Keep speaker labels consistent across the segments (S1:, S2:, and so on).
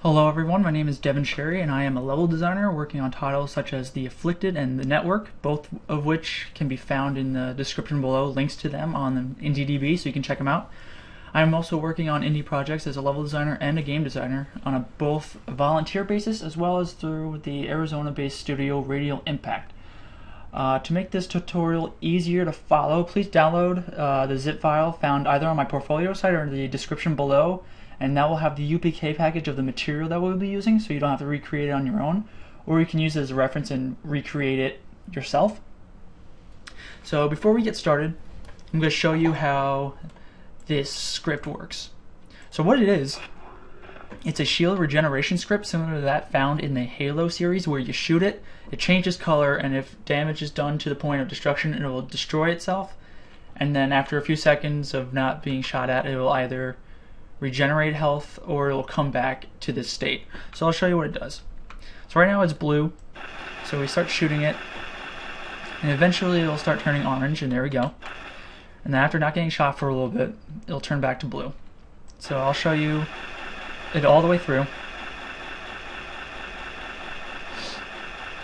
S1: Hello everyone, my name is Devin and I am a level designer working on titles such as The Afflicted and The Network, both of which can be found in the description below, links to them on IndieDB so you can check them out. I am also working on indie projects as a level designer and a game designer on both a volunteer basis as well as through the Arizona-based studio Radial Impact. To make this tutorial easier to follow, please download the zip file found either on my portfolio site or in the description below, and that will have the UDK package of the material that we'll be using, so you don't have to recreate it on your own, or you can use it as a reference and recreate it yourself. So before we get started, I'm going to show you how this script works. So what it is, it's a shield regeneration script similar to that found in the Halo series, where you shoot it, it changes color, and if damage is done to the point of destruction, it will destroy itself, and then after a few seconds of not being shot at, it will either regenerate health or it will come back to this state. So I'll show you what it does. So right now it's blue, so we start shooting it, and eventually it'll start turning orange, and there we go. And then after not getting shot for a little bit, it'll turn back to blue. So I'll show you it all the way through.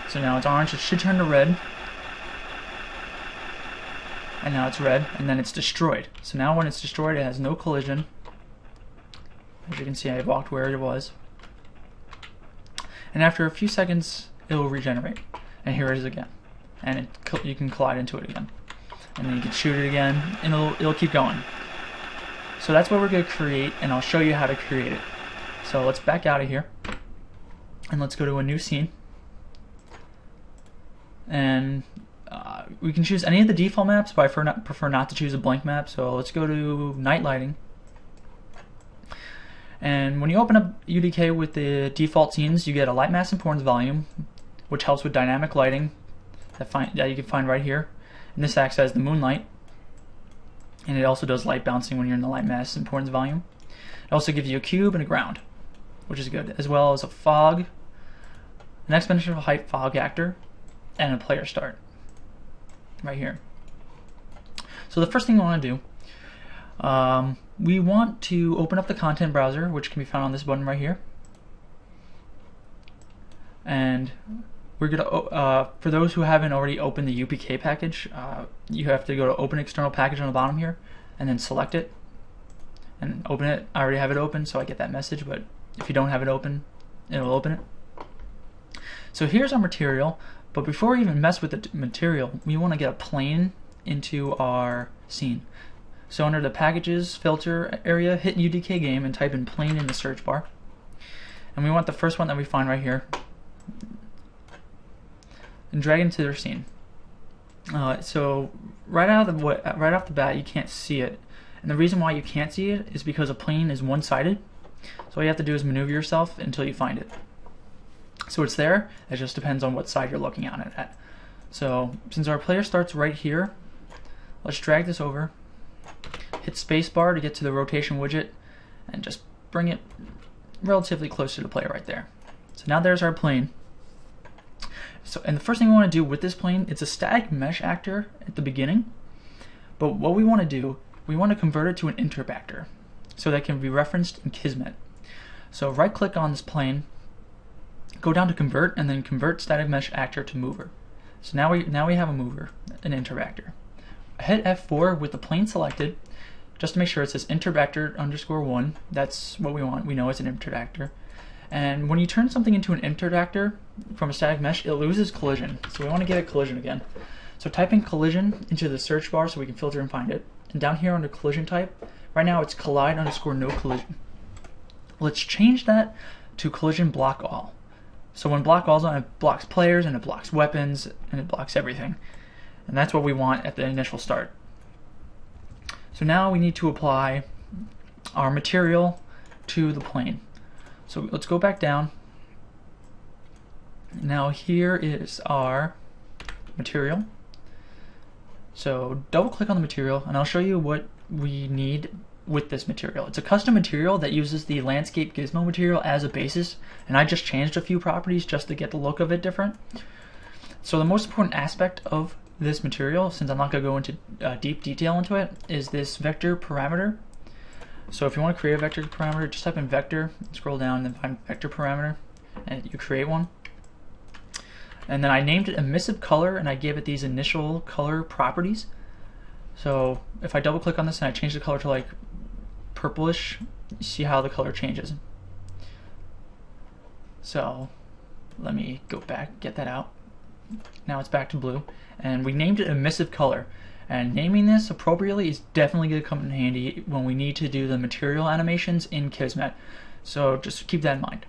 S1: So now it's orange, it should turn to red. And now it's red, and then it's destroyed. So now when it's destroyed, it has no collision. As you can see, I walked where it was. And after a few seconds, it will regenerate. And here it is again. And you can collide into it again. And then you can shoot it again, and it'll keep going. So that's what we're going to create, and I'll show you how to create it. So let's back out of here, and let's go to a new scene. And we can choose any of the default maps, but I prefer not to choose a blank map. So let's go to night lighting. And when you open up UDK with the default scenes, you get a light mass importance volume, which helps with dynamic lighting that you can find right here. And this acts as the moonlight, and it also does light bouncing when you're in the light mass importance volume. It also gives you a cube and a ground, which is good, as well as a fog, an exponential height fog actor, and a player start right here. So the first thing we want to do, we want to open up the content browser, which can be found on this button right here. And we're going to, for those who haven't already opened the UDK package, you have to go to Open External Package on the bottom here, and then select it, and open it. I already have it open, so I get that message, but if you don't have it open, it'll open it. So here's our material, but before we even mess with the material, we want to get a plane into our scene. So under the Packages filter area, hit UDK Game and type in plane in the search bar. And we want the first one that we find right here, and drag it into their scene. So right off the bat, you can't see it, and the reason why you can't see it is because a plane is one-sided. So all you have to do is maneuver yourself until you find it. So it's there. It just depends on what side you're looking at it at. So since our player starts right here, let's drag this over. Hit spacebar to get to the rotation widget, and just bring it relatively close to the player right there. So now there's our plane. So, and the first thing we want to do with this plane, it's a static mesh actor at the beginning, but what we want to do, we want to convert it to an interactor so that can be referenced in Kismet. So right click on this plane, go down to convert, and then convert static mesh actor to mover. So now we have a mover, an interactor. Hit F4 with the plane selected, just to make sure it says interactor_1. That's what we want. We know it's an interactor. And when you turn something into an interactor from a static mesh, it loses collision. So we want to get a collision again. So type in collision into the search bar so we can filter and find it. And down here under collision type, right now it's collide_no collision. Let's change that to collision block all. So when block all is on, it blocks players, and it blocks weapons, and it blocks everything. And that's what we want at the initial start. So now we need to apply our material to the plane. So let's go back down. Now here is our material. So double click on the material, and I'll show you what we need with this material. It's a custom material that uses the landscape gizmo material as a basis, and I just changed a few properties just to get the look of it different. So the most important aspect of this material, since I'm not going to go into deep detail into it, is this vector parameter. So if you want to create a vector parameter, just type in vector, scroll down, and then find vector parameter, and you create one. And then I named it emissive color, and I gave it these initial color properties. So if I double click on this and I change the color to like purplish, you see how the color changes. So let me go back, get that out. Now it's back to blue, and we named it emissive color. And naming this appropriately is definitely going to come in handy when we need to do the material animations in Kismet. So just keep that in mind.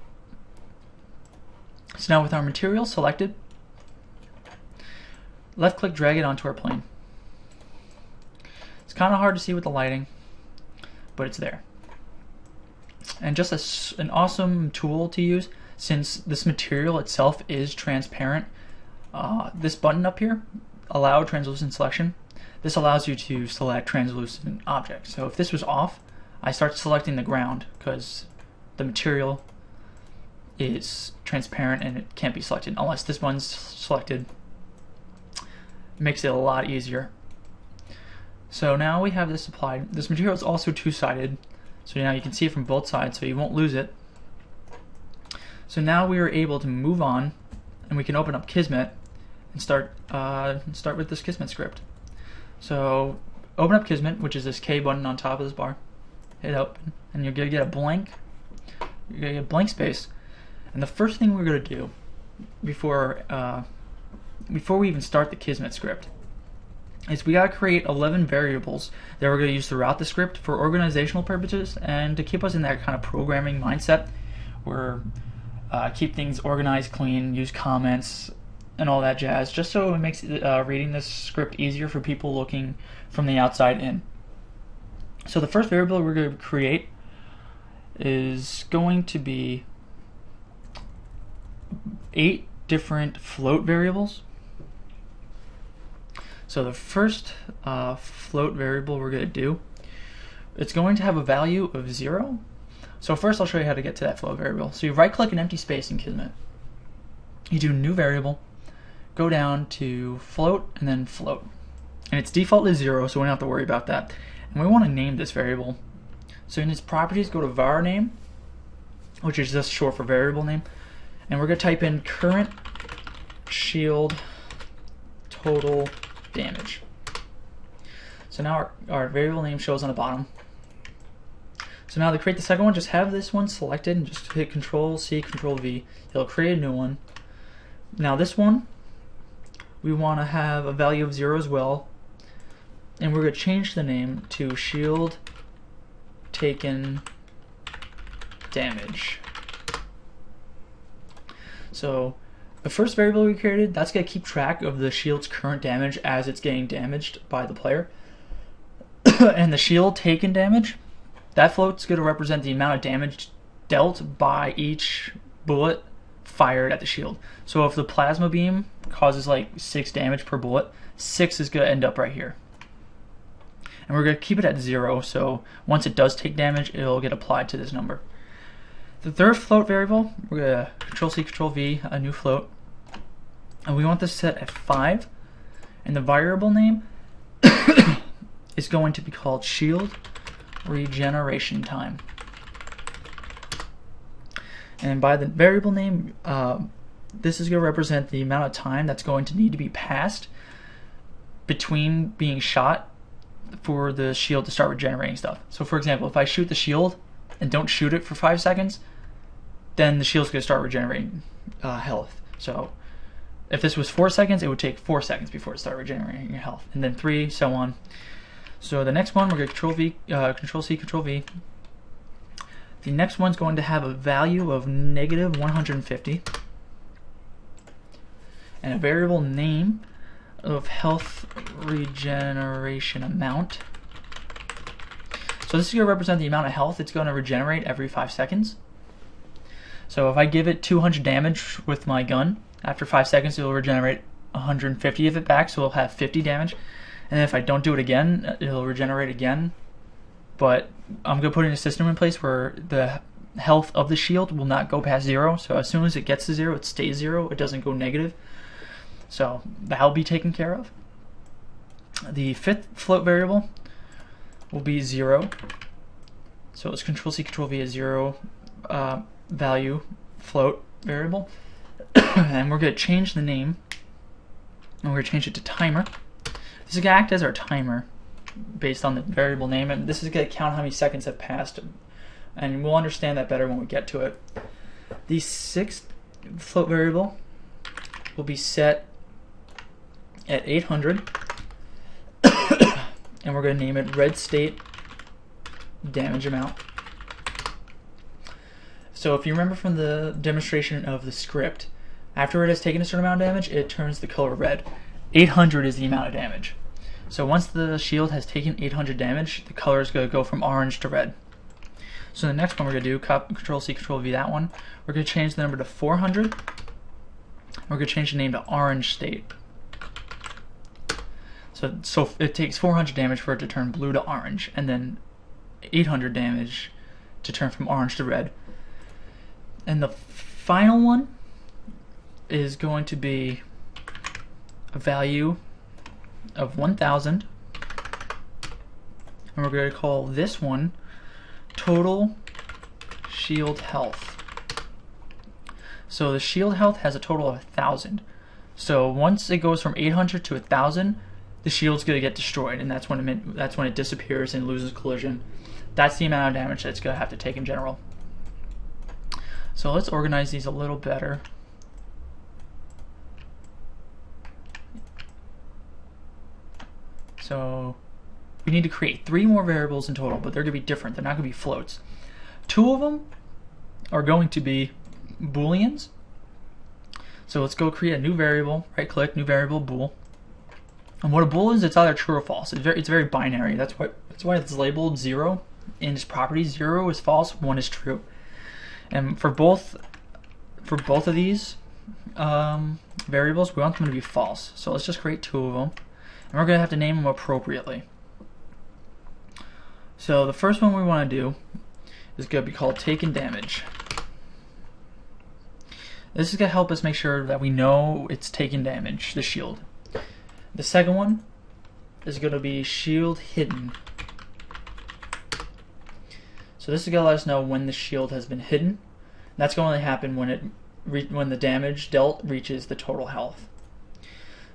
S1: So now with our material selected, left click, drag it onto our plane. It's kind of hard to see with the lighting, but it's there. And just an awesome tool to use, since this material itself is transparent. This button up here, allow translucent selection, this allows you to select translucent objects. So if this was off, I start selecting the ground because the material is transparent and it can't be selected unless this one's selected. It makes it a lot easier. So now we have this applied. This material is also two-sided, so now you can see it from both sides, so you won't lose it. So now we are able to move on, and we can open up Kismet and start with this Kismet script. So open up Kismet, which is this K button on top of this bar. Hit open, and you're gonna get a blank. You're gonna get a blank space. And the first thing we're gonna do before we even start the Kismet script is we gotta create 11 variables that we're gonna use throughout the script for organizational purposes and to keep us in that kind of programming mindset where keep things organized, clean, use comments, and all that jazz, just so it makes reading this script easier for people looking from the outside in. So the first variable we're going to create is going to be 8 different float variables. So the first float variable we're going to do, it's going to have a value of 0. So first I'll show you how to get to that float variable. So you right click an empty space in Kismet. You do new variable, go down to float, and then float. And its default is 0, so we don't have to worry about that. And we want to name this variable. So in its properties, go to var name, which is just short for variable name. And we're going to type in current shield total damage. So now our variable name shows on the bottom. So now to create the second one, just have this one selected and just hit Control-C, Control-V. It'll create a new one. Now this one, we want to have a value of 0 as well, and we're going to change the name to shield taken damage. So the first variable we created, that's going to keep track of the shield's current damage as it's getting damaged by the player. And the shield taken damage, that float's going to represent the amount of damage dealt by each bullet fired at the shield. So if the plasma beam causes like 6 damage per bullet, 6 is going to end up right here. And we're going to keep it at 0, so once it does take damage, it'll get applied to this number. The third float variable, we're going to Control-C, Control-V, a new float. And we want this set at 5. And the variable name is going to be called shield regeneration time. And by the variable name, this is going to represent the amount of time that's going to need to be passed between being shot for the shield to start regenerating stuff. So for example, if I shoot the shield and don't shoot it for 5 seconds, then the shield's going to start regenerating health. So if this was 4 seconds, it would take 4 seconds before it started regenerating your health, and then 3, so on. So the next one, we're going to Control-C, Control-V. The next one's going to have a value of -150 and a variable name of health regeneration amount. So this is going to represent the amount of health it's going to regenerate every 5 seconds. So if I give it 200 damage with my gun, after 5 seconds it'll regenerate 150 of it back, so it'll have 50 damage. And if I don't do it again, it'll regenerate again. But I'm going to put in a system in place where the health of the shield will not go past 0. So as soon as it gets to 0, it stays 0. It doesn't go negative. So that'll be taken care of. The fifth float variable will be 0. So it's Control C, Control V, a 0 value float variable. And we're going to change the name, and we're going to change it to timer. This is going to act as our timer based on the variable name, and this is going to count how many seconds have passed, and we'll understand that better when we get to it. The 6th float variable will be set at 800, and we're going to name it red state damage amount. So if you remember from the demonstration of the script, after it has taken a certain amount of damage, it turns the color red. 800 is the amount of damage. So once the shield has taken 800 damage, the color is going to go from orange to red. So the next one we're going to do, Control C, Control V, that one, we're going to change the number to 400. We're going to change the name to orange state. So it takes 400 damage for it to turn blue to orange, and then 800 damage to turn from orange to red. And the final one is going to be a value of 1000, and we're going to call this one total shield health. So the shield health has a total of 1000. So once it goes from 800 to 1000, the shield's going to get destroyed, and that's when it disappears and loses collision. That's the amount of damage that it's going to have to take in general. So let's organize these a little better. So we need to create 3 more variables in total, but they're going to be different. They're not going to be floats. 2 of them are going to be booleans. So let's go create a new variable. Right click, new variable, bool. And what a bool is, it's either true or false. It's very binary. That's why it's labeled 0 in its properties. 0 is false, 1 is true. And for both of these variables, we want them to be false. So let's just create 2 of them, and we're going to have to name them appropriately. So the first one we want to do is going to be called taken damage. This is going to help us make sure that we know it's taken damage, the shield. The second one is going to be shield hidden. So this is going to let us know when the shield has been hidden. That's going to happen when the damage dealt reaches the total health.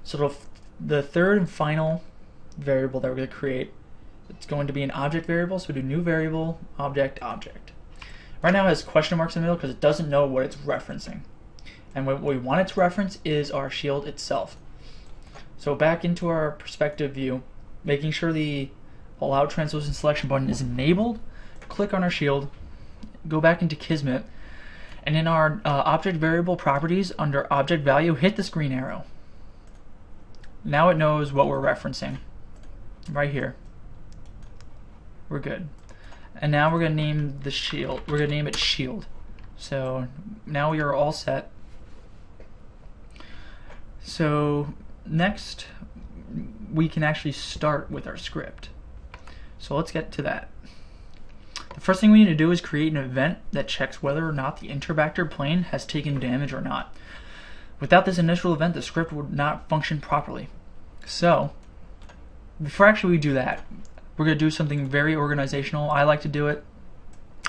S1: So the third and final variable that we're going to create, it's going to be an object variable. So we do new variable, object. Right now it has question marks in the middle because it doesn't know what it's referencing. And what we want it to reference is our shield itself. So back into our perspective view, making sure the allow translucent selection button is enabled, click on our shield, go back into Kismet, and in our object variable properties under object value, hit this green arrow. Now it knows what we're referencing right here. We're good. And now we're going to name the shield. We're going to name it shield. So now we are all set. So next we can actually start with our script. So let's get to that. The first thing we need to do is create an event that checks whether or not the interbacter plane has taken damage or not. Without this initial event, the script would not function properly. So before actually we do that, we're going to do something very organizational. I like to do it.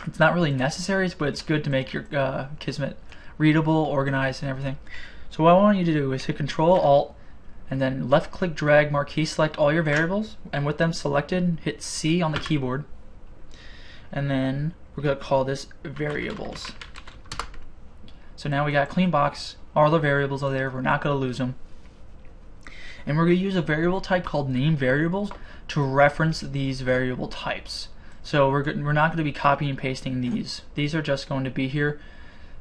S1: It's not really necessary, but it's good to make your Kismet readable, organized, and everything. So what I want you to do is hit Control-Alt, and then left-click, drag, marquee, select all your variables, and with them selected, hit C on the keyboard. And then we're going to call this variables. So now we got a clean box. All the variables are there. We're not going to lose them. And we're going to use a variable type called name variables to reference these variable types. So we're not going to be copying and pasting these. These are just going to be here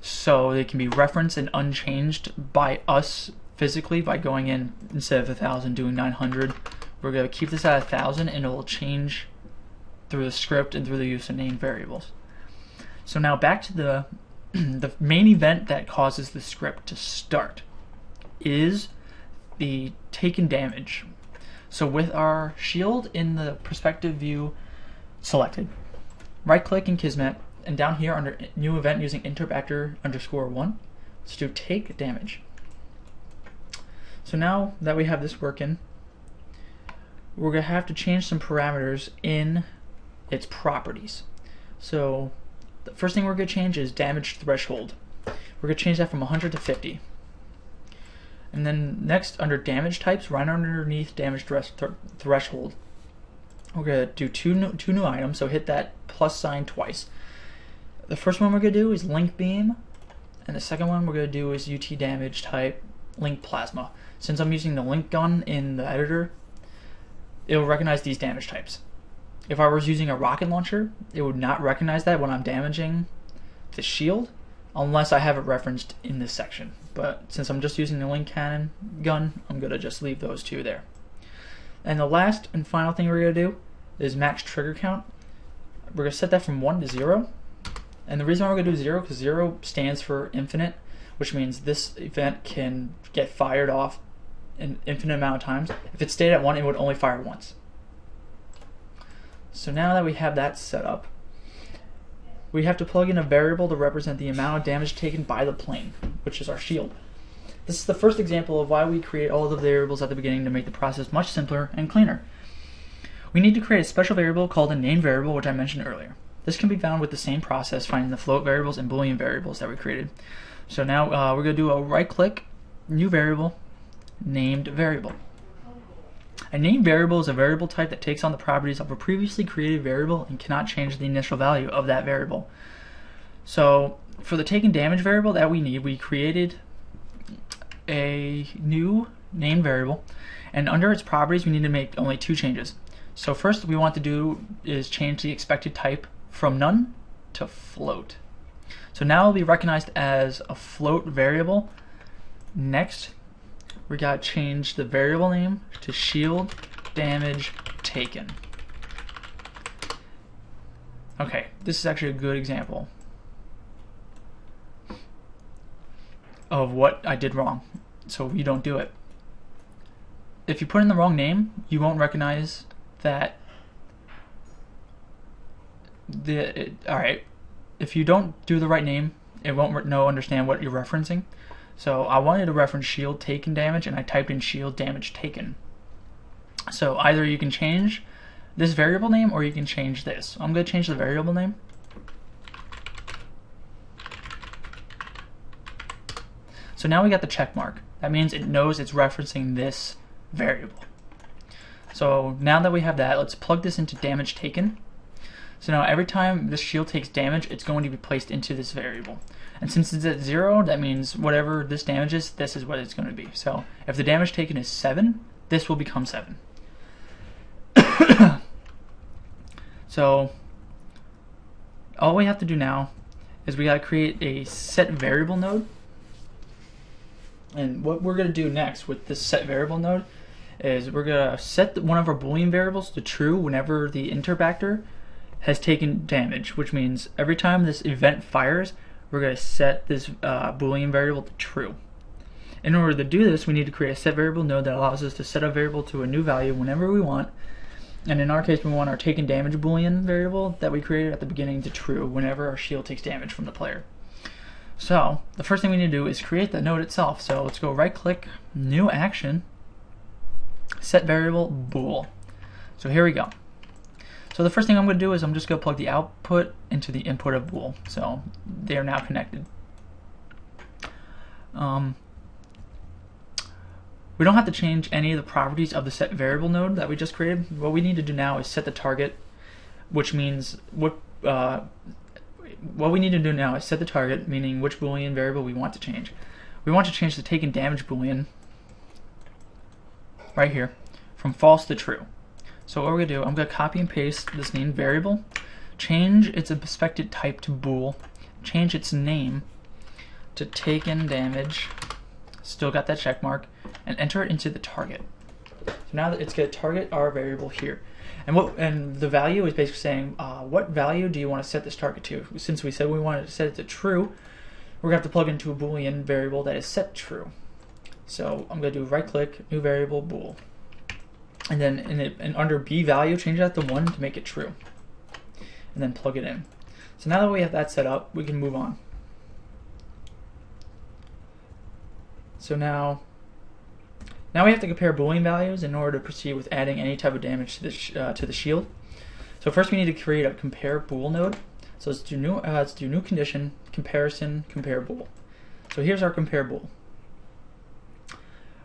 S1: so they can be referenced and unchanged by us physically by going in, instead of 1000, doing 900. We're going to keep this at 1000, and it will change through the script and through the use of name variables. So now back to the main event that causes the script to start is the taken damage. So with our shield in the perspective view selected, right click in Kismet, and down here under new event using interbacter _1, let's do take damage. So now that we have this working, we're going to have to change some parameters in its properties. So the first thing we're going to change is damage threshold. We're going to change that from 100 to 50. And then next, under damage types, right underneath damage threshold, we're going to do two new items, so hit that plus sign twice. The first one we're going to do is link beam, and the second one we're going to do is UT damage type link plasma. Since I'm using the link gun in the editor, it'll recognize these damage types. If I was using a rocket launcher, it would not recognize that when I'm damaging the shield, unless I have it referenced in this section. But since I'm just using the link cannon gun, I'm going to just leave those two there. And the last and final thing we're going to do is max trigger count. We're going to set that from 1 to 0. And the reason why we're going to do 0 because 0 stands for infinite, which means this event can get fired off an infinite amount of times. If it stayed at 1, it would only fire once. So now that we have that set up, we have to plug in a variable to represent the amount of damage taken by the plane, which is our shield. This is the first example of why we create all the variables at the beginning to make the process much simpler and cleaner. We need to create a special variable called a name variable, which I mentioned earlier. This can be found with the same process, finding the float variables and boolean variables that we created. So now we're going to do a right-click, new variable, named variable. A named variable is a variable type that takes on the properties of a previously created variable and cannot change the initial value of that variable. So for the taken damage variable that we need, we created a new named variable, and under its properties we need to make only two changes. So first we want to do is change the expected type from none to float. So now it'll be recognized as a float variable. Next, we got to change the variable name to shield damage taken. Okay, this is actually a good example of what I did wrong, so you don't do it. If you put in the wrong name, you won't recognize that alright, if you don't do the right name, it won't understand what you're referencing. So I wanted to reference shield taken damage, and I typed in shield damage taken. So either you can change this variable name or you can change this. I'm going to change the variable name. So now we got the check mark. That means it knows it's referencing this variable. So now that we have that, let's plug this into damage taken. So now every time this shield takes damage, it's going to be placed into this variable. And since it's at 0, that means whatever this damage is, this is what it's going to be. So if the damage taken is 7, this will become 7. So all we have to do now is we got to create a set variable node. And what we're going to do next with this set variable node is we're going to set one of our boolean variables to true whenever the interactor has taken damage, which means every time this event fires, we're going to set this boolean variable to true. In order to do this, we need to create a set variable node that allows us to set a variable to a new value whenever we want. And in our case, we want our taken damage boolean variable that we created at the beginning to true whenever our shield takes damage from the player. So the first thing we need to do is create the node itself. So let's go right click, new action, set variable bool. So here we go. So the first thing I'm going to do is I'm just going to plug the output into the input of bool. So they are now connected. We don't have to change any of the properties of the set variable node that we just created. What we need to do now is set the target, which means what we need to do now is set the target, meaning which boolean variable we want to change. We want to change the taken damage boolean right here from false to true. So what we're going to do, I'm going to copy and paste this named variable, change its expected type to bool, change its name to taken damage, still got that check mark, and enter it into the target. So now that it's going to target our variable here. And the value is basically saying, what value do you want to set this target to? Since we said we wanted to set it to true, we're going to have to plug into a boolean variable that is set true. So I'm going to do right click, new variable bool. And then under b value, change that to 1 to make it true. And then plug it in. So now that we have that set up, we can move on. So now we have to compare boolean values in order to proceed with adding any type of damage to the shield. So first we need to create a compare bool node. So let's do new condition, comparison, compare bool. So here's our compare bool.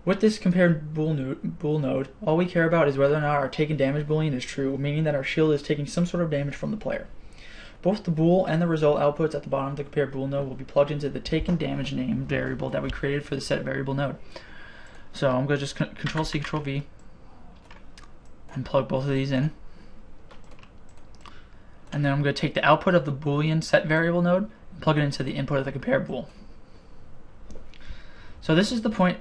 S1: With this compare bool node, all we care about is whether or not our taken damage boolean is true, meaning that our shield is taking some sort of damage from the player. Both the bool and the result outputs at the bottom of the compare bool node will be plugged into the taken damage name variable that we created for the set variable node. So I'm going to just Control C, Control V, and plug both of these in. And then I'm going to take the output of the boolean set variable node and plug it into the input of the compare bool. So this is the point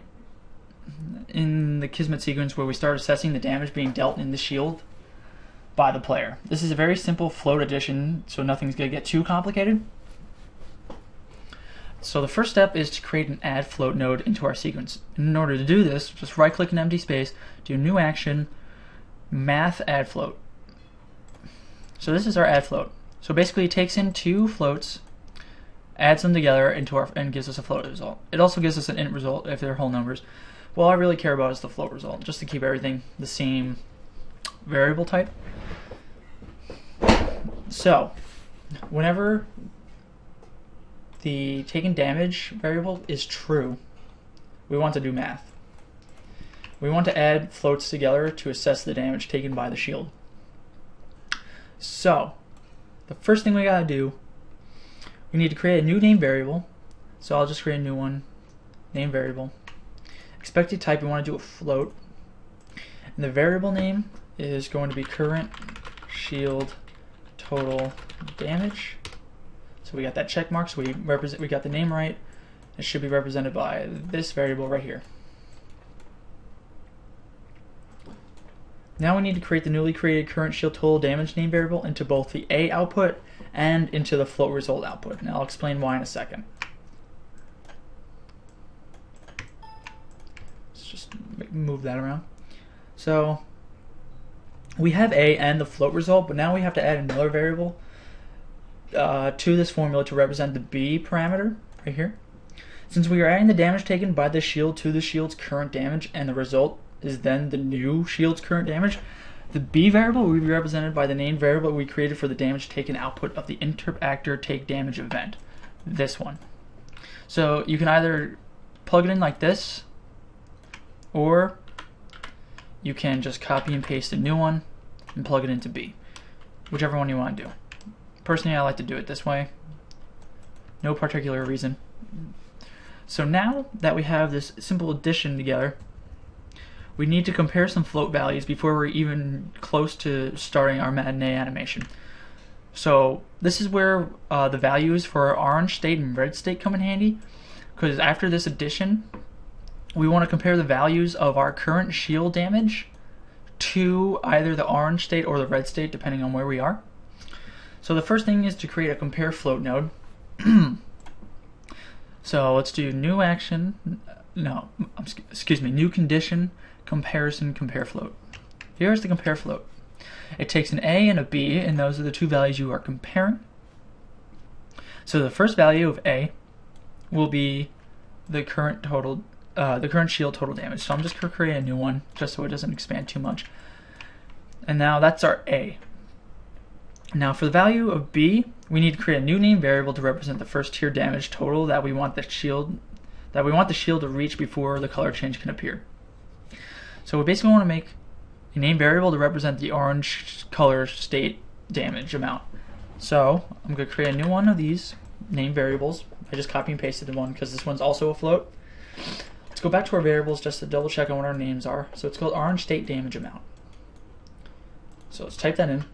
S1: in the Kismet sequence where we start assessing the damage being dealt in the shield by the player. This is a very simple float addition, so nothing's going to get too complicated. So the first step is to create an add float node into our sequence. In order to do this, just right click an empty space, do new action, math add float. So this is our add float. So basically it takes in two floats, adds them together and gives us a float result. It also gives us an int result if they're whole numbers. Well, all I really care about is the float result, just to keep everything the same variable type. So whenever the taken damage variable is true, we want to do math. We want to add floats together to assess the damage taken by the shield. So the first thing we gotta do, we need to create a new name variable. So I'll just create a new one, name variable. Expected type, we want to do a float. And the variable name is going to be current shield total damage. So we got that check mark, so we got the name right. It should be represented by this variable right here. Now we need to create the newly created current shield total damage name variable into both the A output and into the float result output. And I'll explain why in a second. Let's just move that around. So we have A and the float result, but now we have to add another variable to this formula to represent the B parameter right here. Since we are adding the damage taken by the shield to the shield's current damage and the result is then the new shield's current damage, the B variable will be represented by the name variable we created for the damage taken output of the interactor take damage event, this one. So you can either plug it in like this, or you can just copy and paste a new one and plug it into B, whichever one you want to do. Personally, I like to do it this way. No particular reason. So now that we have this simple addition together, we need to compare some float values before we're even close to starting our matinee animation. So this is where the values for our orange state and red state come in handy, because after this addition, we want to compare the values of our current shield damage to either the orange state or the red state, depending on where we are. So the first thing is to create a compare float node. So let's do new action, new condition, comparison, compare float. Here's the compare float. It takes an A and a B, and those are the two values you are comparing. So the first value of A will be the current shield total damage. So I'm just going to create a new one just so it doesn't expand too much. And now that's our A. Now for the value of B, we need to create a new name variable to represent the first tier damage total that we want the shield to reach before the color change can appear. So we basically want to make a name variable to represent the orange color state damage amount. So I'm going to create a new one of these name variables. I just copy and pasted the one because this one's also a float. Let's go back to our variables just to double check on what our names are. So it's called orange state damage amount. So let's type that in.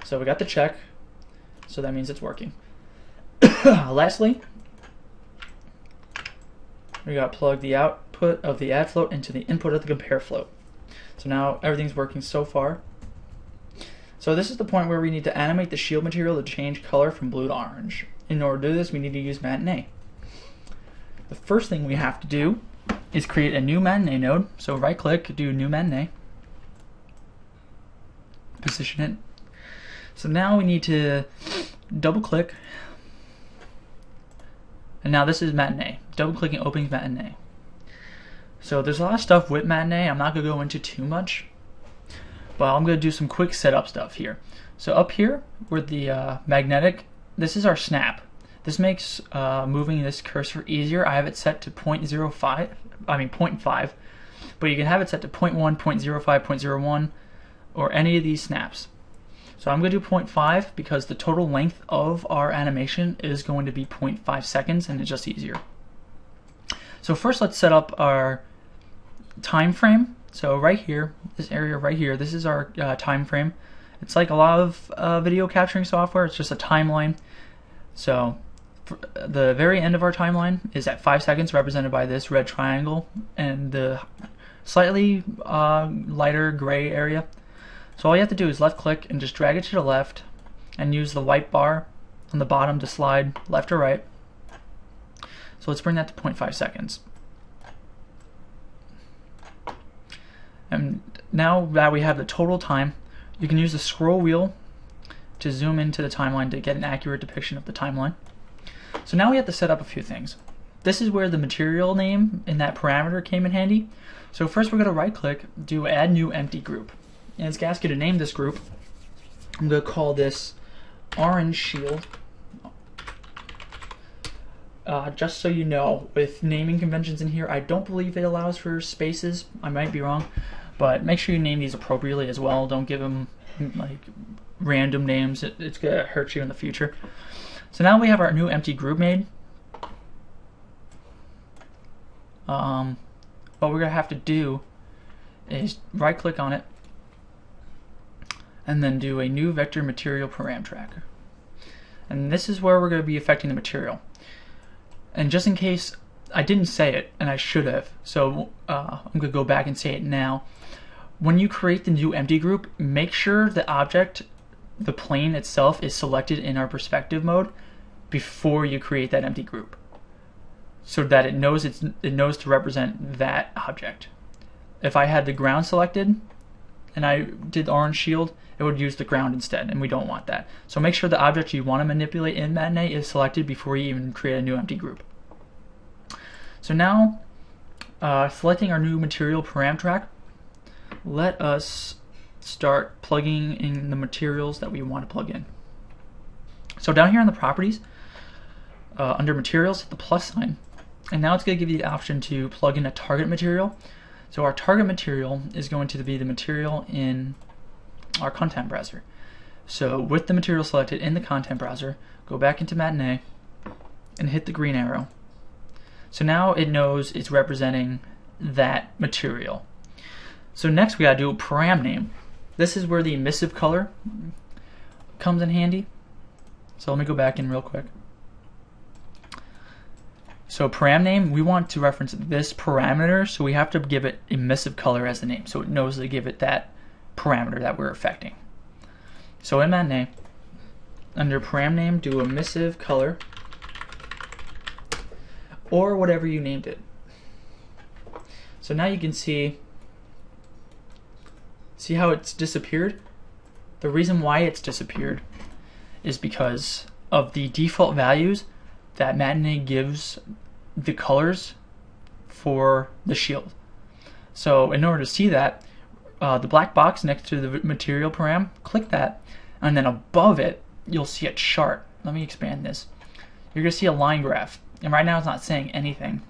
S1: So we got the check, so that means it's working. Lastly, we got to plug the output of the add float into the input of the compare float. So now everything's working so far. So this is the point where we need to animate the shield material to change color from blue to orange. In order to do this, we need to use matinee. The first thing we have to do is create a new matinee node. So right click, do new matinee, position it. So now we need to double click, and now this is matinee. Double clicking opens matinee. So there's a lot of stuff with Matinee. I'm not going to go into too much, but I'm going to do some quick setup stuff here. So up here with the magnetic, this is our snap. This makes moving this cursor easier. I have it set to 0.5, but you can have it set to 0.1, 0.05, 0.01, or any of these snaps. So I'm going to do 0.5 because the total length of our animation is going to be 0.5 seconds, and it's just easier. So first let's set up our time frame. So right here, this area right here, this is our time frame. It's like a lot of video capturing software. It's just a timeline. So the very end of our timeline is at 5 seconds, represented by this red triangle, and the slightly lighter gray area. So all you have to do is left click and just drag it to the left and use the white bar on the bottom to slide left or right. So let's bring that to 0.5 seconds. And now that we have the total time, you can use the scroll wheel to zoom into the timeline to get an accurate depiction of the timeline. So now we have to set up a few things. This is where the material name in that parameter came in handy. So first we're going to right click, do add new empty group. And it's going to ask you to name this group. I'm going to call this orange shield. Just so you know, with naming conventions in here, I don't believe it allows for spaces. I might be wrong, but make sure you name these appropriately as well. Don't give them like random names. It's going to hurt you in the future. So now we have our new empty group made. What we're going to have to do is right click on it and then do a new vector material param tracker. And this is where we're going to be affecting the material. And just in case I didn't say it, and I should have, so I'm going to go back and say it now. When you create the new empty group, make sure the object, the plane itself, is selected in our perspective mode before you create that empty group, so that it knows to represent that object. If I had the ground selected and I did the orange shield, it would use the ground instead, and we don't want that. So make sure the object you want to manipulate in Matinee is selected before you even create a new empty group. So now, selecting our new material param track, let us start plugging in the materials that we want to plug in. So down here in the properties, under materials, hit the plus sign, and now it's going to give you the option to plug in a target material. So our target material is going to be the material in our content browser. So with the material selected in the content browser, go back into Matinee and hit the green arrow. So now it knows it's representing that material. So next we gotta do a param name. This is where the emissive color comes in handy. So let me go back in real quick. So param name, we want to reference this parameter, so we have to give it emissive color as the name, so it knows to give it that parameter that we're affecting. So in Matinee, under param name, do emissive color, or whatever you named it. So now you can see how it's disappeared? The reason why it's disappeared is because of the default values that Matinee gives the colors for the shield. So in order to see that, the black box next to the material param, click that, and then above it you'll see a chart. Let me expand this. You're going to see a line graph, and right now it's not saying anything.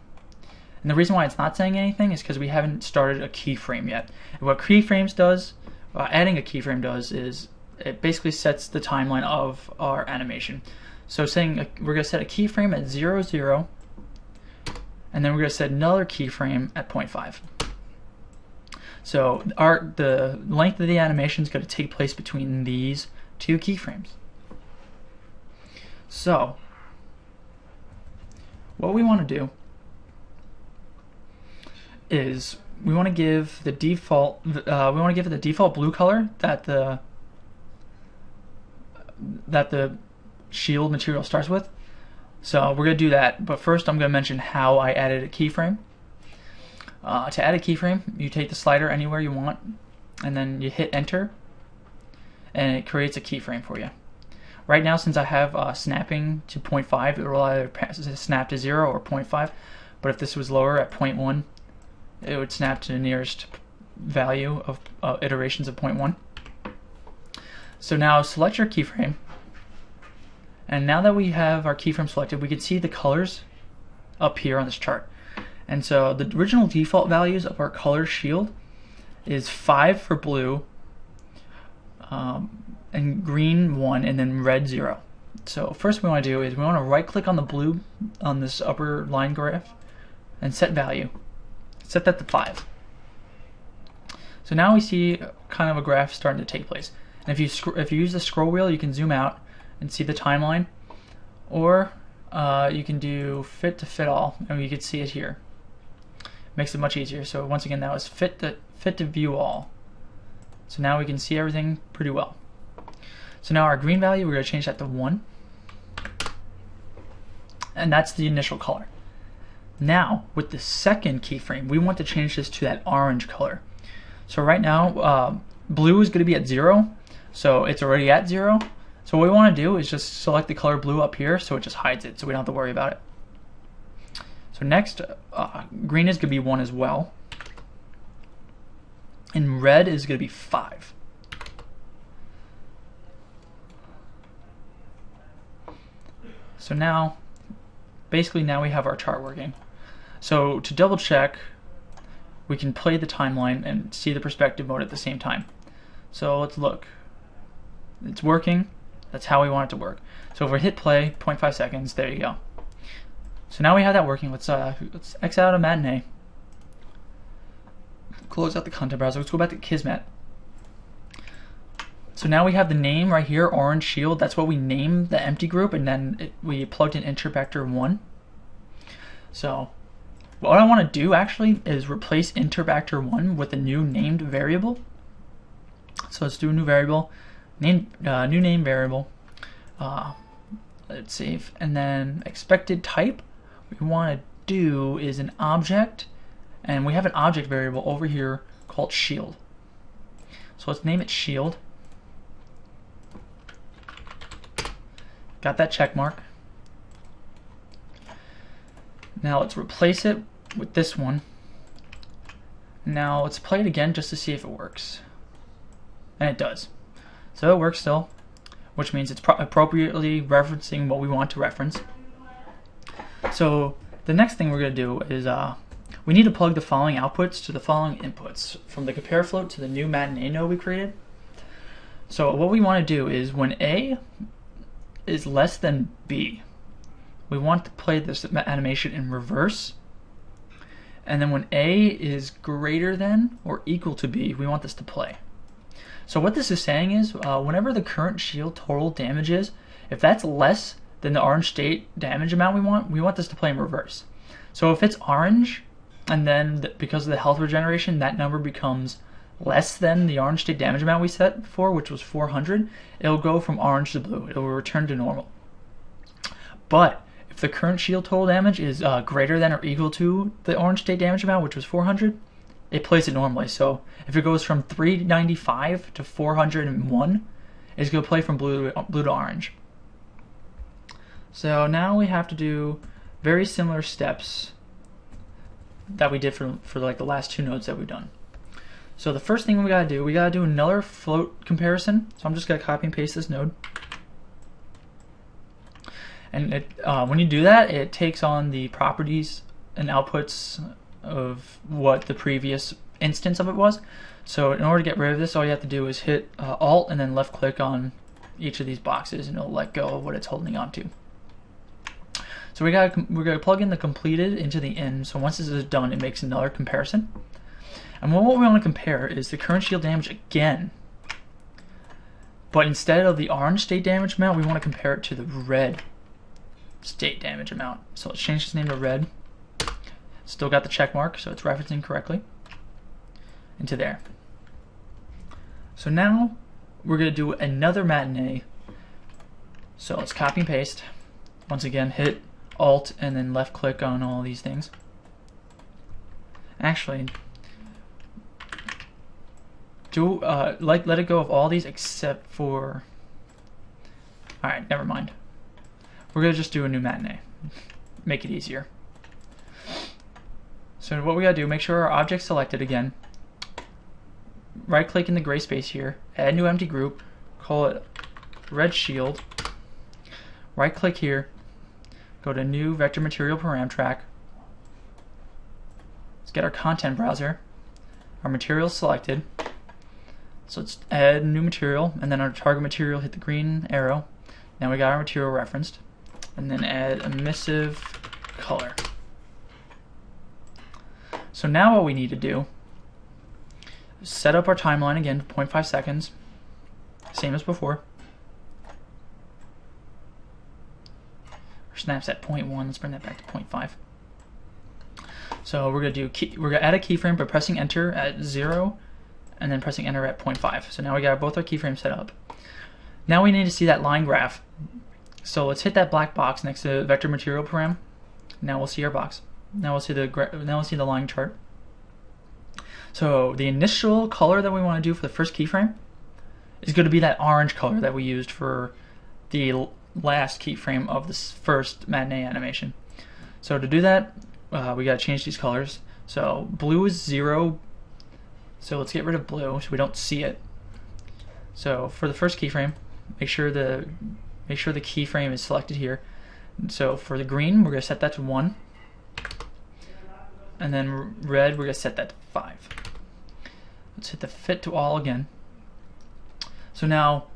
S1: And the reason why it's not saying anything is because we haven't started a keyframe yet. And what keyframes does, adding a keyframe does, is it basically sets the timeline of our animation. So saying we're going to set a keyframe at 0, 0, and then we're going to set another keyframe at 0.5. So the length of the animation is going to take place between these two keyframes. So what we want to do is we want to give the default the default blue color that the shield material starts with. So we're going to do that, but first I'm going to mention how I added a keyframe. To add a keyframe, you take the slider anywhere you want, and then you hit enter, and it creates a keyframe for you. Right now, since I have snapping to 0.5, it will either snap to 0 or 0.5, but if this was lower at 0.1, it would snap to the nearest value of iterations of 0.1. So now select your keyframe, and now that we have our keyframe selected, we can see the colors up here on this chart. And so the original default values of our color shield is 5 for blue, and green 1, and then red 0. So first we want to do is we want to right click on the blue on this upper line graph and set value. Set that to 5. So now we see kind of a graph starting to take place. And if you use the scroll wheel, you can zoom out and see the timeline, or you can do fit to fit all, and you can see it here. Makes it much easier. So once again, that was fit to view all. So now we can see everything pretty well. So now our green value, we're going to change that to 1, and that's the initial color. Now with the second keyframe, we want to change this to that orange color. So right now, blue is going to be at 0, so it's already at 0. So what we want to do is just select the color blue up here, so it just hides it, so we don't have to worry about it. So next, green is going to be 1 as well, and red is going to be 5. So now, basically now we have our chart working. So to double check, we can play the timeline and see the perspective mode at the same time. So let's look. It's working. That's how we want it to work. So if we hit play, 0.5 seconds, there you go. So now we have that working. Let's X out of Matinee. Close out the content browser. Let's go back to Kismet. So now we have the name right here, Orange Shield. That's what we named the empty group, and then we plugged in intervector 1. So what I want to do actually is replace intervector 1 with a new named variable. So let's do a new variable, new name variable. Let's save, and then expected type. What we want to do is an object, and we have an object variable over here called shield. So let's name it shield. Got that check mark. Now let's replace it with this one. Now let's play it again just to see if it works. And it does. So it works still, which means it's appropriately referencing what we want to reference. So the next thing we're going to do is we need to plug the following outputs to the following inputs from the compare float to the new Matinee node we created. So what we want to do is when A is less than B, we want to play this animation in reverse, and then when A is greater than or equal to B, we want this to play. So what this is saying is whenever the current shield total damage is, if that's less than the orange state damage amount we want this to play in reverse. So if it's orange, and then because of the health regeneration, that number becomes less than the orange state damage amount we set before, which was 400, it'll go from orange to blue. It will return to normal. But if the current shield total damage is greater than or equal to the orange state damage amount, which was 400, it plays it normally. So if it goes from 395 to 401, it's going to play from blue to orange. So now we have to do very similar steps that we did for like the last 2 nodes that we've done. So the first thing we gotta do another float comparison. So I'm just gonna copy and paste this node. And when you do that, it takes on the properties and outputs of what the previous instance of it was. So in order to get rid of this, all you have to do is hit Alt and then left click on each of these boxes, and it'll let go of what it's holding on to. So we're gonna plug in the completed into the in. So once this is done, it makes another comparison. And what we want to compare is the current shield damage again. But instead of the orange state damage amount, we want to compare it to the red state damage amount. So let's change this name to red. Still got the check mark, so it's referencing correctly into there. So now we're going to do another Matinee. So let's copy and paste. Once again, hit Alt and then left click on all these things. Actually, let it go of all these except for. Alright, never mind. We're gonna just do a new Matinee. Make it easier. So what we gotta do, make sure our object's selected again. Right click in the gray space here, add new empty group, call it red shield. Right click here, go to new vector material param track. Let's get our content browser. Our material is selected. So let's add new material, and then our target material, hit the green arrow. Now we got our material referenced. And then add emissive color. So now what we need to do is set up our timeline again for 0.5 seconds. Same as before. Our snap's at 0.1, let's bring that back to 0.5. So we're gonna add a keyframe by pressing enter at 0 and then pressing enter at 0.5. So now we got both our keyframes set up. Now we need to see that line graph. So let's hit that black box next to vector material param. Now we'll see our box. Now we'll see the line chart. So the initial color that we want to do for the first keyframe is going to be that orange color that we used for the last keyframe of this first matinee animation. So to do that, we got to change these colors. So blue is 0. So let's get rid of blue so we don't see it. So for the first keyframe, make sure the keyframe is selected here. So for the green, we're going to set that to 1. And then red, we're going to set that to 5. Let's hit the fit to all again. So now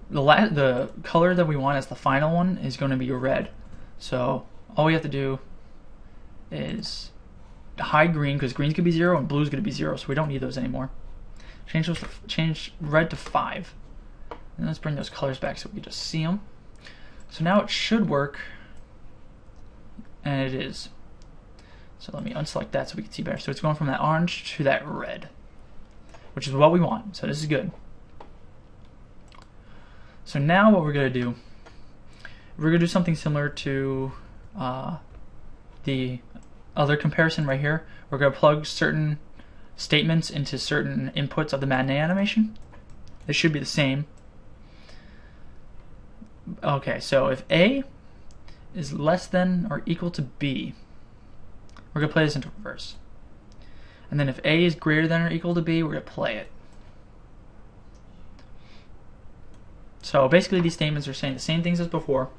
S1: the color that we want as the final one is going to be red. So all we have to do is hide green, because green's going to be 0 and blue's going to be 0, so we don't need those anymore. Change red to 5. And let's bring those colors back so we can just see them. So now it should work, and it is. So let me unselect that so we can see better. So it's going from that orange to that red, which is what we want. So this is good. So now what we're going to do, we're going to do something similar to the other comparison right here. We're going to plug certain statements into certain inputs of the matinee animation. It should be the same. Okay, so if A is less than or equal to B, we're going to play this into reverse. And then if A is greater than or equal to B, we're going to play it. So basically these statements are saying the same things as before.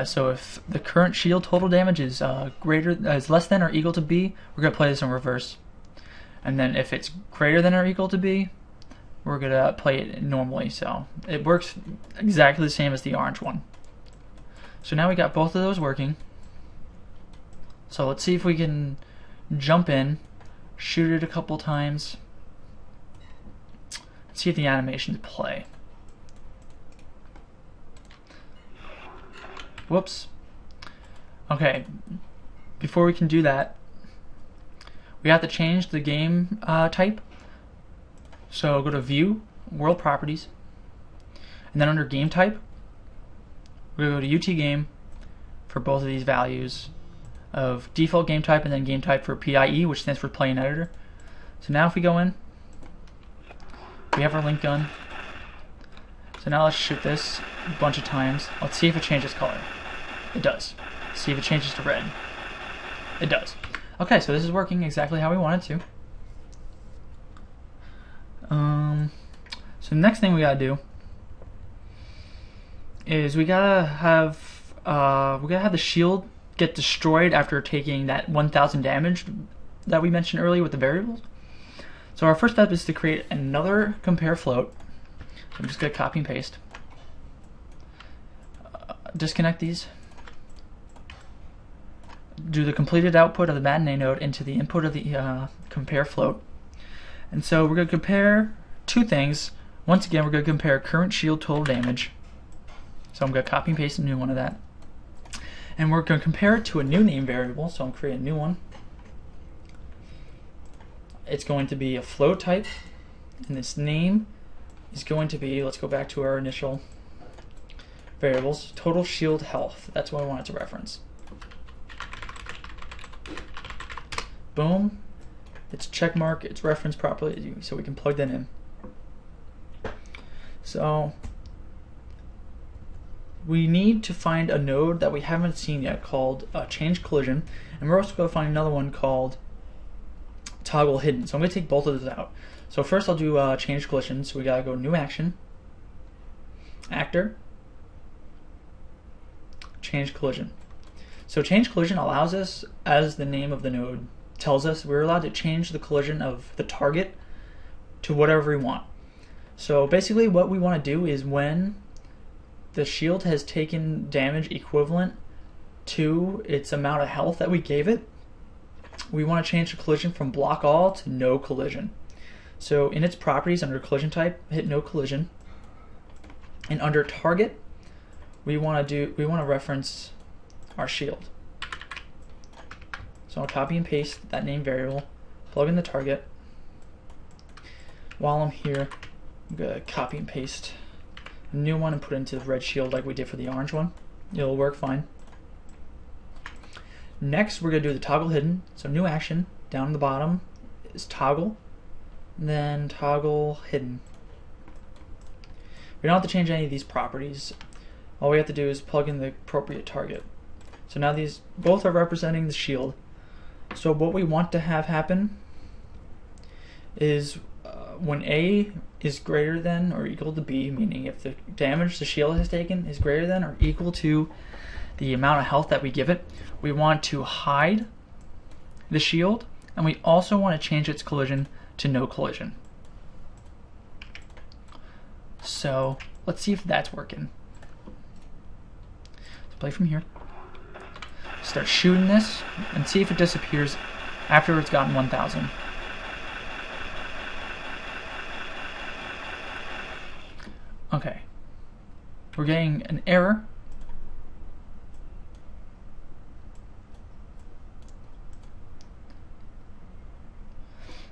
S1: So if the current shield total damage is less than or equal to B, we're going to play this in reverse. And then if it's greater than or equal to B, we're going to play it normally. So it works exactly the same as the orange one. So now we got both of those working. So let's see if we can jump in, shoot it a couple times, see if the animations play. Whoops. Okay, before we can do that, we have to change the game type. So go to View, World Properties, and then under Game Type, we're going to go to UT Game for both of these values of default game type and then game type for PIE, which stands for Play in Editor. So now if we go in, we have our link gun. So now let's shoot this a bunch of times. Let's see if it changes color. It does. See if it changes to red. It does. Okay, so this is working exactly how we want it to. So the next thing we gotta do is we gotta have the shield get destroyed after taking that 1,000 damage that we mentioned earlier with the variables. So our first step is to create another compare float. So I'm just gonna copy and paste. Disconnect these. Do the completed output of the matinee node into the input of the compare float. And so we're going to compare two things. Once again, we're going to compare current shield total damage. So I'm going to copy and paste a new one of that. And we're going to compare it to a new name variable. So I'm creating a new one. It's going to be a float type. And this name is going to be, let's go back to our initial variables, total shield health. That's what I want it to reference. Boom. It's checkmark, it's referenced properly, so we can plug that in. So we need to find a node that we haven't seen yet called change collision, and we're also going to find another one called toggle hidden. So I'm going to take both of those out. So first I'll do change collision. So we got to go new action, actor, change collision. So change collision allows us, as the name of the node tells us, we're allowed to change the collision of the target to whatever we want. So basically what we want to do is when the shield has taken damage equivalent to its amount of health that we gave it, we want to change the collision from block all to no collision. So in its properties under collision type, hit no collision, and under target, we want to reference our shield. So I'll copy and paste that name variable, plug in the target. While I'm here, I'm going to copy and paste a new one and put it into the red shield like we did for the orange one. It'll work fine. Next, we're going to do the toggle hidden. So new action, down in the bottom is toggle, then toggle hidden. We don't have to change any of these properties. All we have to do is plug in the appropriate target. So now these both are representing the shield. So what we want to have happen is when A is greater than or equal to B, meaning if the damage the shield has taken is greater than or equal to the amount of health that we give it, we want to hide the shield, and we also want to change its collision to no collision. So let's see if that's working. So play from here. Start shooting this and see if it disappears after it's gotten 1,000. Okay, we're getting an error.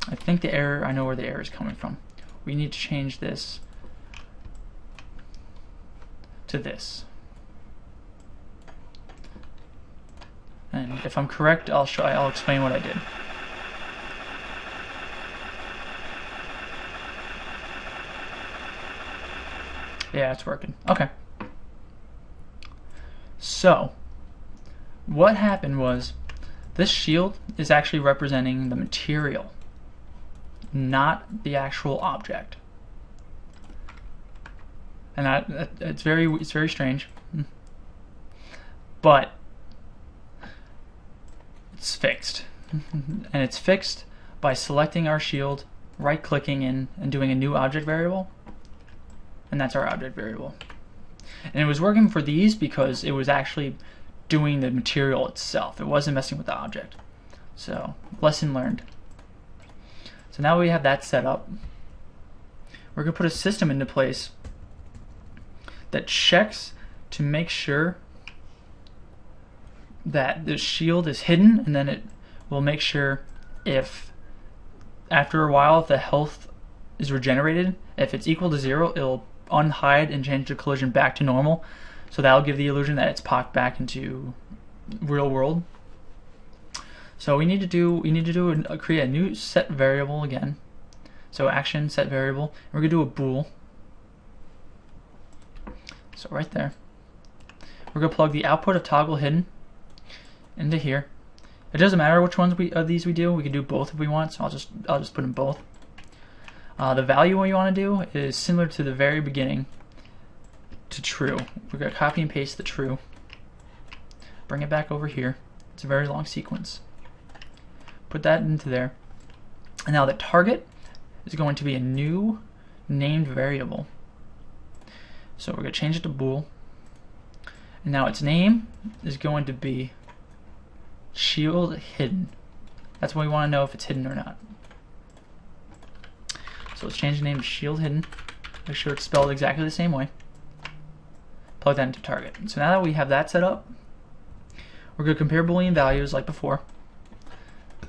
S1: I think the error, I know where the error is coming from. We need to change this to this. And if I'm correct, I'll explain what I did. Yeah, it's working. Okay. So, what happened was this shield is actually representing the material, not the actual object. And it's very strange. But it's fixed. And it's fixed by selecting our shield, right-clicking in, and doing a new object variable. And that's our object variable. And it was working for these because it was actually doing the material itself. It wasn't messing with the object. So, lesson learned. So now we have that set up. We're going to put a system into place that checks to make sure that the shield is hidden, and then it will make sure if after a while if the health is regenerated, if it's equal to 0, it'll unhide and change the collision back to normal. So that'll give the illusion that it's popped back into real world. So we need to create a new set variable again. So action set variable. And we're gonna do a bool. So right there, we're gonna plug the output of toggle hidden into here. It doesn't matter which ones of these we do. We can do both if we want. So I'll just put in both. The value we want to do is similar to the very beginning, to true. We're going to copy and paste the true, bring it back over here. It's a very long sequence. Put that into there. And now the target is going to be a new named variable. So we're going to change it to bool. And now its name is going to be shield hidden. That's what we want to know if it's hidden or not. So let's change the name to shield hidden. Make sure it's spelled exactly the same way. Plug that into target. So now that we have that set up, we're going to compare Boolean values like before.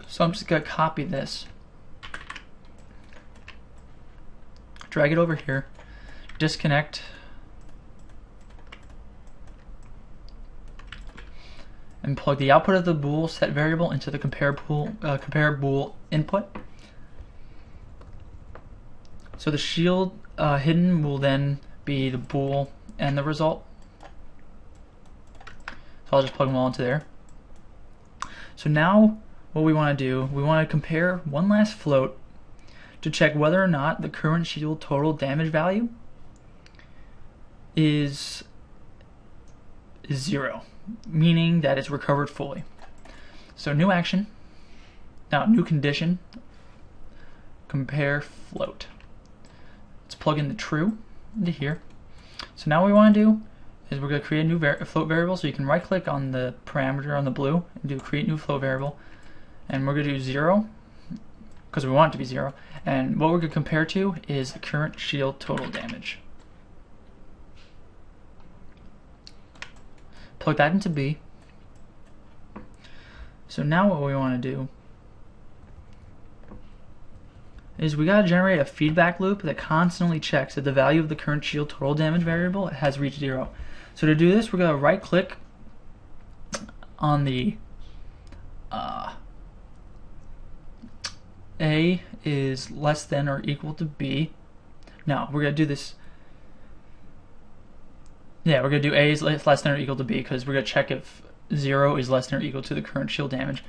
S1: So I'm just going to copy this, drag it over here, disconnect, and plug the output of the bool set variable into the compare bool input. So the shield hidden will then be the bool and the result. So I'll just plug them all into there. So now what we want to do, we want to compare one last float to check whether or not the current shield total damage value is 0, meaning that it's recovered fully. So new action, now new condition, compare float. Let's plug in the true into here. So now what we want to do is we're going to create a new float variable. So you can right click on the parameter on the blue and do create new float variable, and we're going to do 0 because we want it to be 0, and what we're going to compare to is the current shield total damage. Plug that into B. So now what we want to do is we got to generate a feedback loop that constantly checks that the value of the current shield total damage variable has reached 0. So to do this, we're going to right click on the A is less than or equal to B. No, we're going to do this. Yeah, we're going to do A is less than or equal to B because we're going to check if 0 is less than or equal to the current shield damage.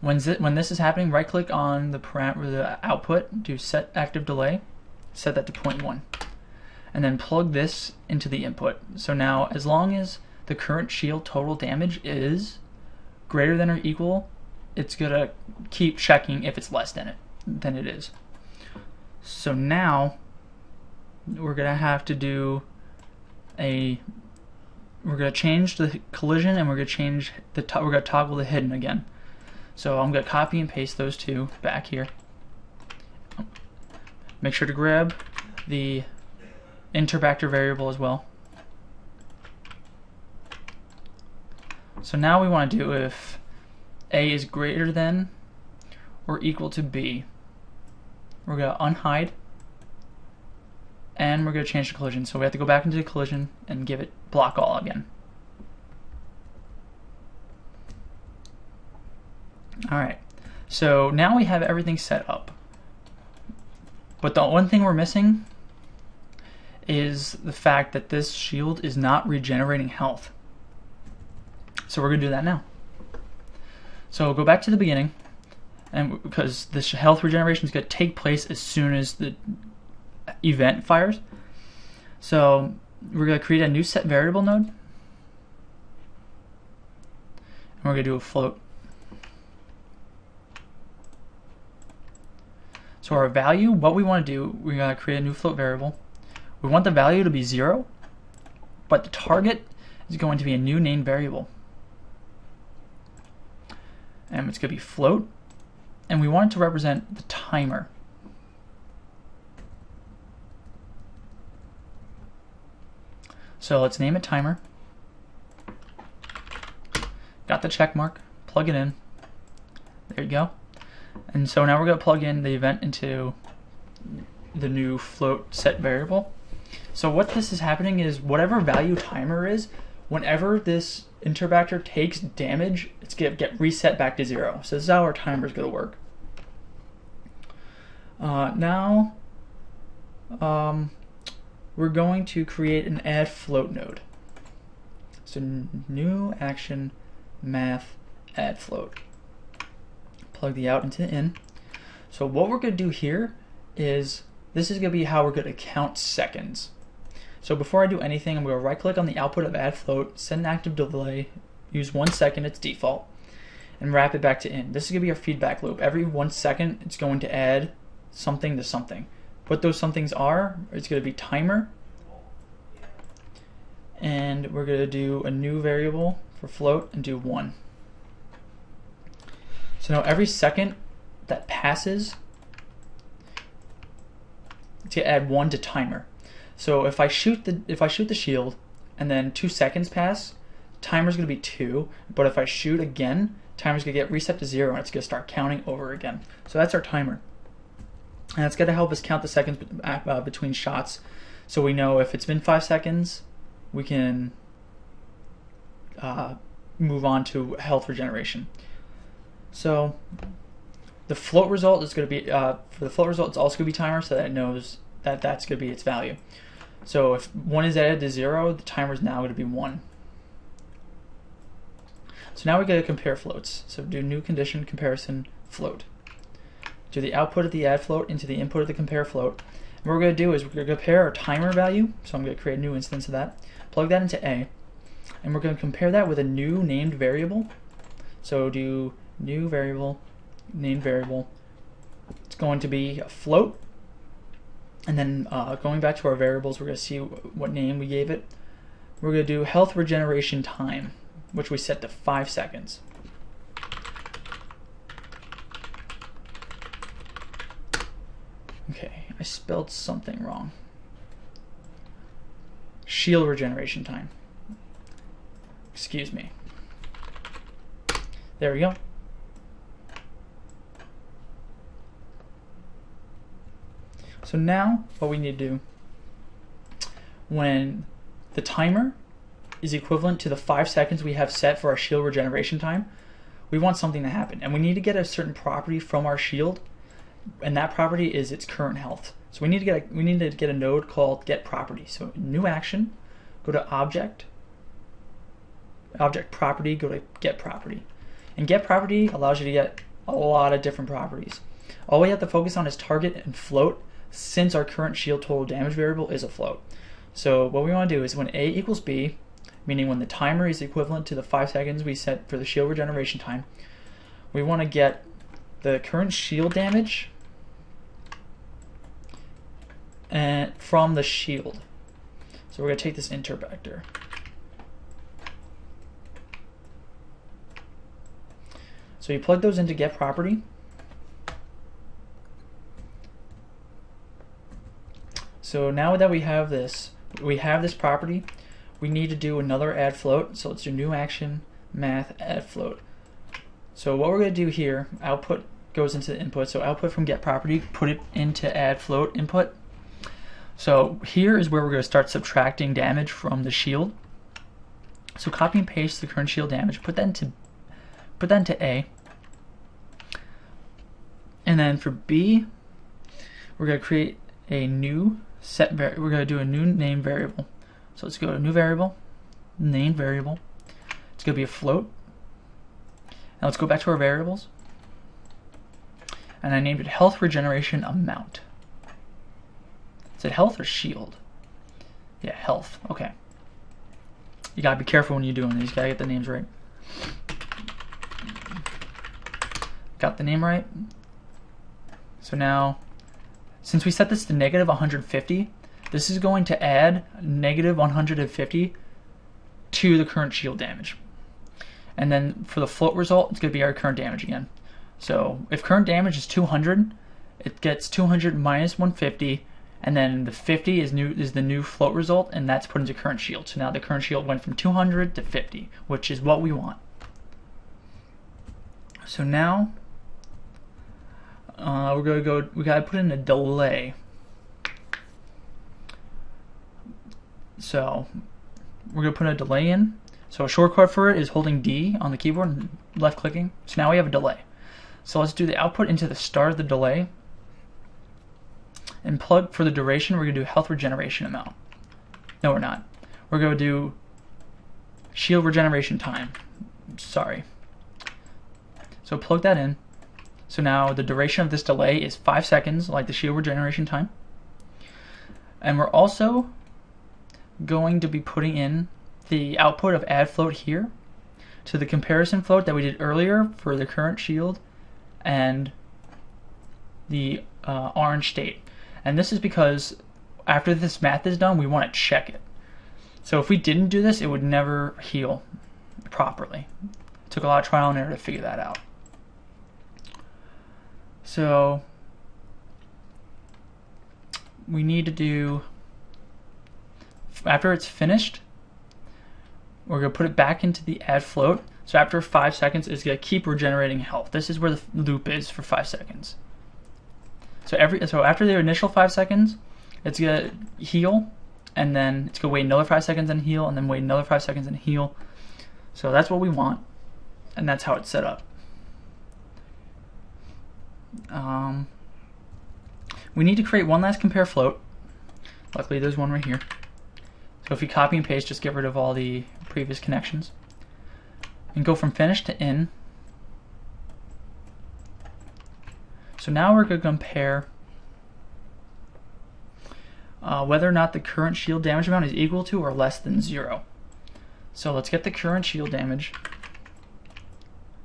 S1: When this is happening, right click on the parameter, the output, do set active delay, set that to 0.1, and then plug this into the input. So now as long as the current shield total damage is greater than or equal, it's going to keep checking if it's less than it is. So now we're going to have to do we're going to change the collision, and we're going to change we're going to toggle the hidden again. So I'm going to copy and paste those two back here. Make sure to grab the interactor variable as well. So now we want to do if A is greater than or equal to B. We're going to unhide, and we're going to change the collision. So we have to go back into the collision and give it block all again. Alright, so now we have everything set up. But the one thing we're missing is the fact that this shield is not regenerating health. So we're going to do that now. So go back to the beginning, and because this health regeneration is going to take place as soon as the event fires. So we're going to create a new set variable node, and we're going to do a float. So our value, what we want to do, we're going to create a new float variable. We want the value to be 0, but the target is going to be a new named variable. And it's going to be float, and we want it to represent the timer. So let's name it timer. Got the check mark, plug it in. There you go. And so now we're going to plug in the event into the new float set variable. So what this is happening is whatever value timer is, whenever this interactor takes damage, it's going to get reset back to 0. So this is how our timer is going to work. Now we're going to create an add float node. So new action math add float. Plug the out into the in. So what we're going to do here is, this is going to be how we're going to count seconds. So before I do anything, I'm going to right click on the output of add float, set an active delay, use 1 second, it's default, and wrap it back to in. This is going to be our feedback loop. Every 1 second it's going to add something to something. What those somethings are, it's going to be timer, and we're going to do a new variable for float and do 1. So now every second that passes, to add 1 to timer. So if I shoot the shield and then 2 seconds pass, timer's going to be 2. But if I shoot again, timer's going to get reset to 0, and it's going to start counting over again. So that's our timer, and it's going to help us count the seconds between shots. So we know if it's been 5 seconds, we can move on to health regeneration. So the float result is going to be for the float result, it's also going to be timer, so that it knows that that's going to be its value. So if 1 is added to 0, the timer is now going to be 1. So now we go to compare floats. So do new condition comparison float. Do the output of the add float into the input of the compare float. And what we're going to do is we're going to compare our timer value. So I'm going to create a new instance of that. Plug that into A. And we're going to compare that with a new named variable. So do new variable, named variable. It's going to be a float. And then going back to our variables, we're going to see what name we gave it. We're going to do health regeneration time, which we set to 5 seconds. Okay, I spelled something wrong. Shield regeneration time. Excuse me. There we go. So now what we need to do, when the timer is equivalent to the 5 seconds we have set for our shield regeneration time, we want something to happen. And we need to get a certain property from our shield, and that property is its current health. So we need to get a node called get property. So new action, go to object property, go to get property. And get property allows you to get a lot of different properties. All we have to focus on is target and float, since our current shield total damage variable is a float. So what we want to do is when A equals B, meaning when the timer is equivalent to the 5 seconds we set for the shield regeneration time, we want to get the current shield damage and from the shield. So we're going to take this inter vector. So you plug those into get property. So now that we have this property, we need to do another add float. So let's do new action, math, add float. So what we're going to do here, output goes into the input. So output from get property, put it into add float input. So here is where we're going to start subtracting damage from the shield. So copy and paste the current shield damage, put that into A. And then for B, we're going to create a new we're going to do a new name variable. So let's go to new variable, named variable. It's going to be a float. Now let's go back to our variables. And I named it health regeneration amount. Is it health or shield? Yeah, health. Okay. You gotta be careful when you're doing these. You gotta get the names right. Got the name right. So now, since we set this to negative 150, this is going to add negative 150 to the current shield damage. And then for the float result, it's going to be our current damage again. So if current damage is 200, it gets 200 minus 150, and then the 50 is the new float result, and that's put into current shield. So now the current shield went from 200 to 50, which is what we want. So now we gotta put in a delay. So we're gonna put a delay in. So a shortcut for it is holding D on the keyboard and left clicking. So now we have a delay. So let's do the output into the start of the delay. And plug for the duration, we're gonna do health regeneration amount. No, we're not. We're gonna do shield regeneration time. Sorry. So plug that in. So now the duration of this delay is 5 seconds, like the shield regeneration time. And we're also going to be putting in the output of add float here to the comparison float that we did earlier for the current shield and the orange state. And this is because after this math is done, we want to check it. So if we didn't do this, it would never heal properly. It took a lot of trial and error to figure that out. So we need to do, after it's finished, we're going to put it back into the add float. So after 5 seconds, it's going to keep regenerating health. This is where the loop is for 5 seconds. So after the initial 5 seconds, it's going to heal, and then it's going to wait another 5 seconds and heal, and then wait another 5 seconds and heal. So that's what we want, and that's how it's set up. We need to create one last compare float. Luckily there's one right here. So if you copy and paste, just get rid of all the previous connections. and go from finish to in. So now we're going to compare whether or not the current shield damage amount is equal to or less than 0. So let's get the current shield damage,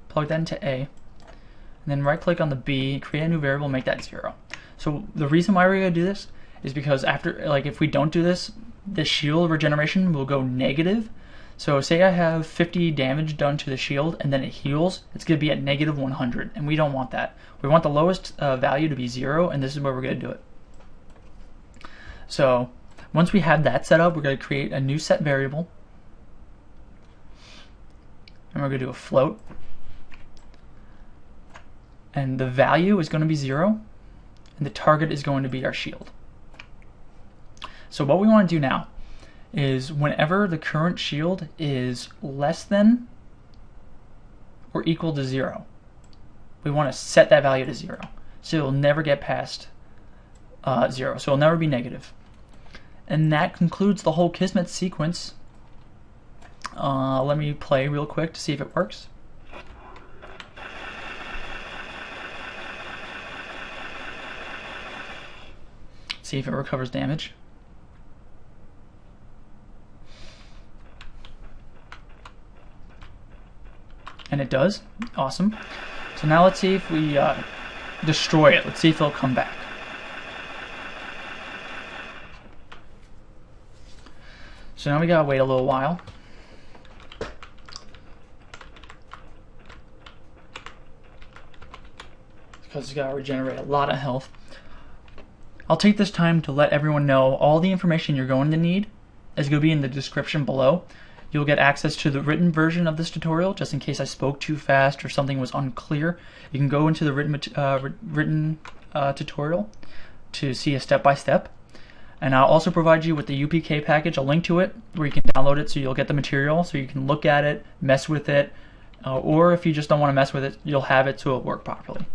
S1: plug that into A, and then right click on the B, create a new variable, make that 0. So the reason why we're going to do this is because after, like, if we don't do this, the shield regeneration will go negative. So say I have 50 damage done to the shield and then it heals, it's going to be at negative 100, and we don't want that. We want the lowest value to be 0, and this is where we're going to do it. So once we have that set up, we're going to create a new set variable, and we're going to do a float, and the value is going to be 0, and the target is going to be our shield. So what we want to do now is whenever the current shield is less than or equal to 0, we want to set that value to 0. So it'll never get past 0. So it'll never be negative. And that concludes the whole Kismet sequence. Let me play real quick to see if it works. See if it recovers damage. And it does. Awesome. So now let's see if we destroy it. Let's see if it'll come back. So now we gotta wait a little while. Because it's gotta regenerate a lot of health. I'll take this time to let everyone know all the information you're going to need is going to be in the description below. You'll get access to the written version of this tutorial, just in case I spoke too fast or something was unclear. You can go into the written tutorial to see a step-by-step. And I'll also provide you with the UDK package, a link to it, where you can download it so you'll get the material, so you can look at it, mess with it, or if you just don't want to mess with it, you'll have it so it'll work properly.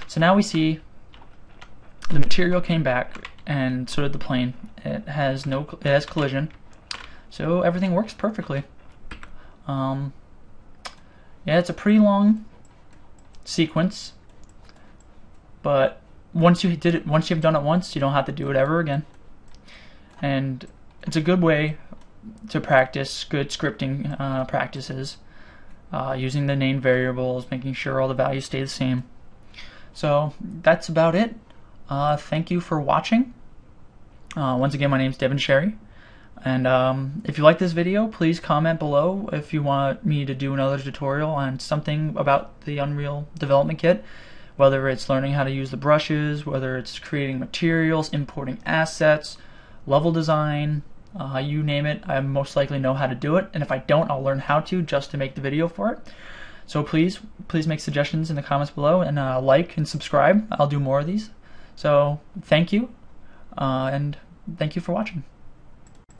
S1: So now we see the material came back, and so did the plane. It has collision, so everything works perfectly. Yeah, it's a pretty long sequence, but once you've done it once, you don't have to do it ever again. And it's a good way to practice good scripting practices, using the named variables, making sure all the values stay the same. So that's about it. Thank you for watching. Once again, my name is Devin Sherry, and if you like this video, please comment below if you want me to do another tutorial on something about the Unreal Development Kit, whether it's learning how to use the brushes, whether it's creating materials, importing assets, level design, you name it. I most likely know how to do it, and if I don't, I'll learn how to just to make the video for it. So please make suggestions in the comments below, and like and subscribe. I'll do more of these. So thank you, and thank you for watching.